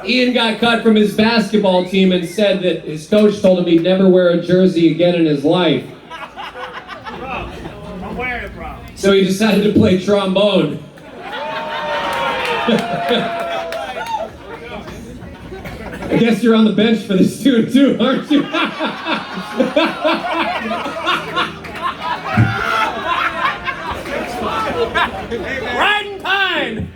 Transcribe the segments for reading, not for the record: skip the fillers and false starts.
Ian got cut from his basketball team and said that his coach told him he'd never wear a jersey again in his life. I'm wearing it, bro. So he decided to play trombone. I guess you're on the bench for this tune too, aren't you? Right in time!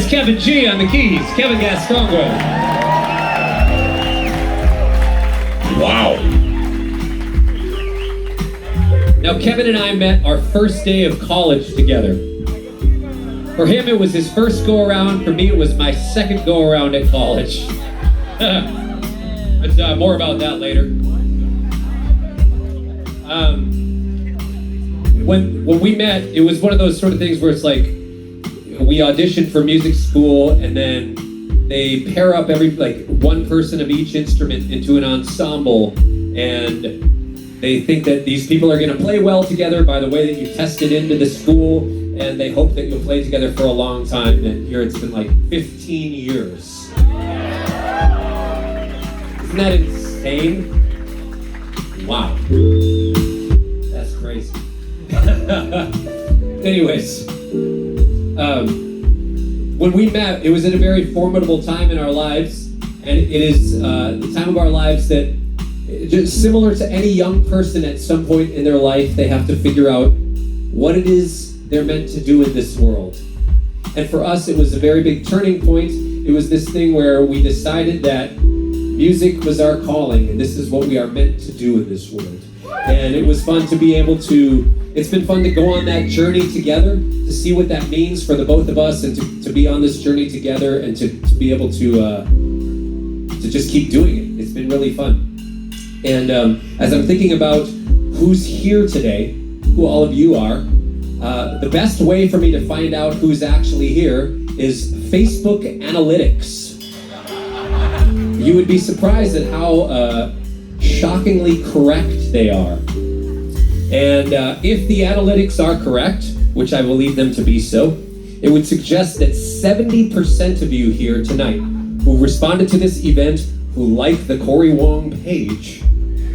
That's Kevin G on the keys. Kevin Gastongo. Wow. Now, Kevin and I met our first day of college together. For him, it was his first go-around. For me, it was my second go-around at college. But more about that later. When we met, it was one of those sort of things where it's like, we auditioned for music school, and then they pair up one person of each instrument into an ensemble, and they think that these people are going to play well together by the way that you tested into the school, and they hope that you'll play together for a long time. And here it's been like 15 years. Isn't that insane? Wow. That's crazy. Anyways, when we met, it was at a very formidable time in our lives, and it is the time of our lives that, just similar to any young person at some point in their life, they have to figure out what it is they're meant to do in this world. And for us, it was a very big turning point. It was this thing where we decided that music was our calling, and this is what we are meant to do in this world. And it was fun to be able to, it's been fun to go on that journey together, to see what that means for the both of us, and to be on this journey together, and to be able to just keep doing it. It's been really fun. And as I'm thinking about who's here today, who all of you are, the best way for me to find out who's actually here is Facebook analytics. You would be surprised at how shockingly correct they are. And if the analytics are correct, which I believe them to be so, it would suggest that 70% of you here tonight who responded to this event, who liked the Cory Wong page,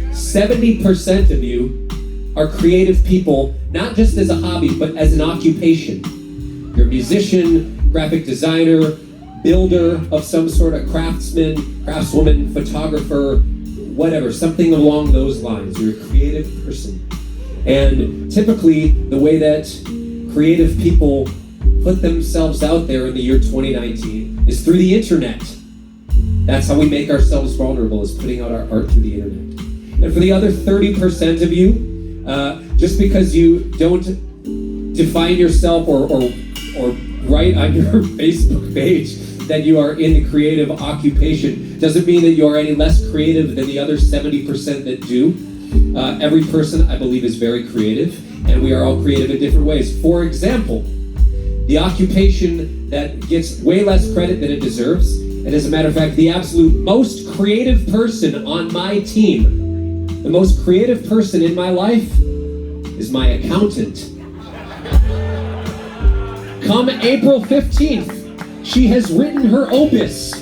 70% of you are creative people, not just as a hobby, but as an occupation. You're a musician, graphic designer, builder of some sort of craftswoman, photographer, whatever, something along those lines. You're a creative person. And typically, the way that creative people put themselves out there in the year 2019 is through the internet. That's how we make ourselves vulnerable, is putting out our art through the internet. And for the other 30% of you, just because you don't define yourself or write on your Facebook page that you are in the creative occupation, doesn't mean that you are any less creative than the other 70% that do. Every person, I believe, is very creative, and we are all creative in different ways. For example, the occupation that gets way less credit than it deserves, and as a matter of fact, the absolute most creative person on my team, the most creative person in my life, is my accountant. Come April 15th, she has written her opus.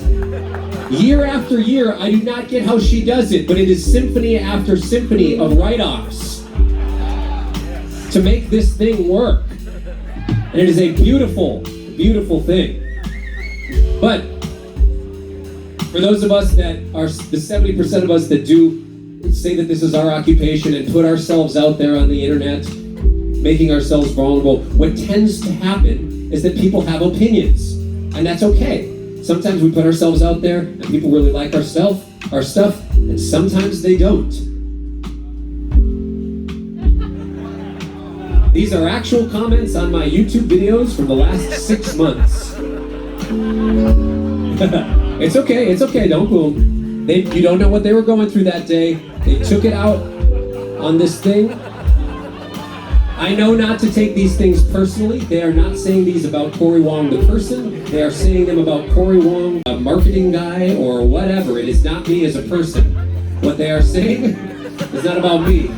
Year after year, I do not get how she does it, but it is symphony after symphony of write-offs to make this thing work. And it is a beautiful, beautiful thing. But for those of us that are, the 70% of us that do say that this is our occupation and put ourselves out there on the internet, making ourselves vulnerable, what tends to happen is that people have opinions, and that's okay. Sometimes we put ourselves out there and people really like our stuff, and sometimes they don't. These are actual comments on my YouTube videos from the last 6 months. It's okay, don't boom. You don't know what they were going through that day. They took it out on this thing. I know not to take these things personally. They are not saying these about Cory Wong the person. They are saying them about Cory Wong, a marketing guy, or whatever. It is not me as a person. What they are saying is not about me.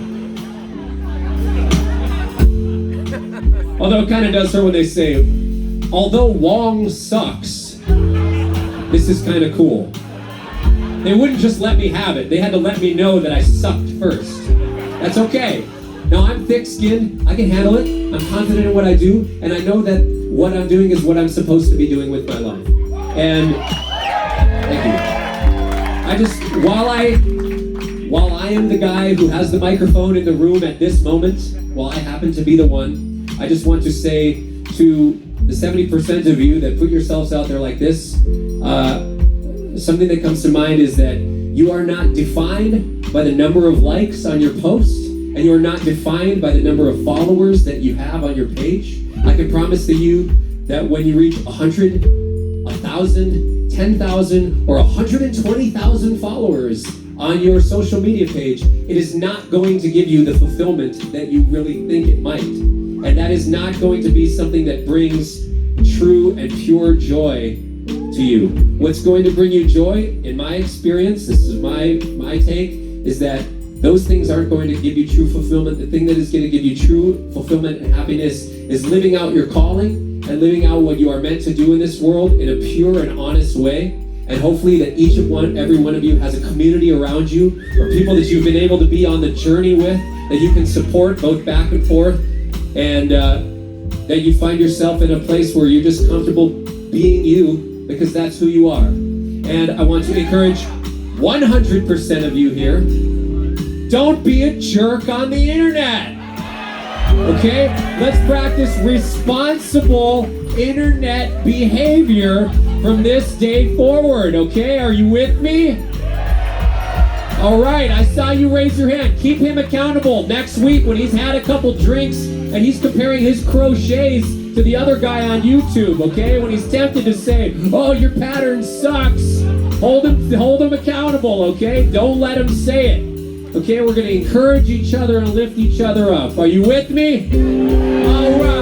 Although it kind of does hurt when they say, although Wong sucks, this is kind of cool. They wouldn't just let me have it. They had to let me know that I sucked first. That's okay. Now I'm thick-skinned, I can handle it, I'm confident in what I do, and I know that what I'm doing is what I'm supposed to be doing with my life. And thank you. While I am the guy who has the microphone in the room at this moment, while I happen to be the one, I just want to say to the 70% of you that put yourselves out there like this, something that comes to mind is that you are not defined by the number of likes on your post, and you are not defined by the number of followers that you have on your page. I can promise to you that when you reach 100, 1,000, 10,000, or 120,000 followers on your social media page, it is not going to give you the fulfillment that you really think it might. And that is not going to be something that brings true and pure joy to you. What's going to bring you joy, in my experience, this is my take, is that those things aren't going to give you true fulfillment. The thing that is going to give you true fulfillment and happiness is living out your calling and living out what you are meant to do in this world in a pure and honest way. And hopefully that every one of you has a community around you, or people that you've been able to be on the journey with, that you can support both back and forth, and that you find yourself in a place where you're just comfortable being you, because that's who you are. And I want to encourage 100% of you here, don't be a jerk on the internet. Okay? Let's practice responsible internet behavior from this day forward. Okay? Are you with me? All right, I saw you raise your hand. Keep him accountable next week when he's had a couple drinks and he's comparing his crochets to the other guy on YouTube, okay? When he's tempted to say, oh, your pattern sucks, hold him accountable, okay? Don't let him say it. Okay, we're going to encourage each other and lift each other up. Are you with me? All right.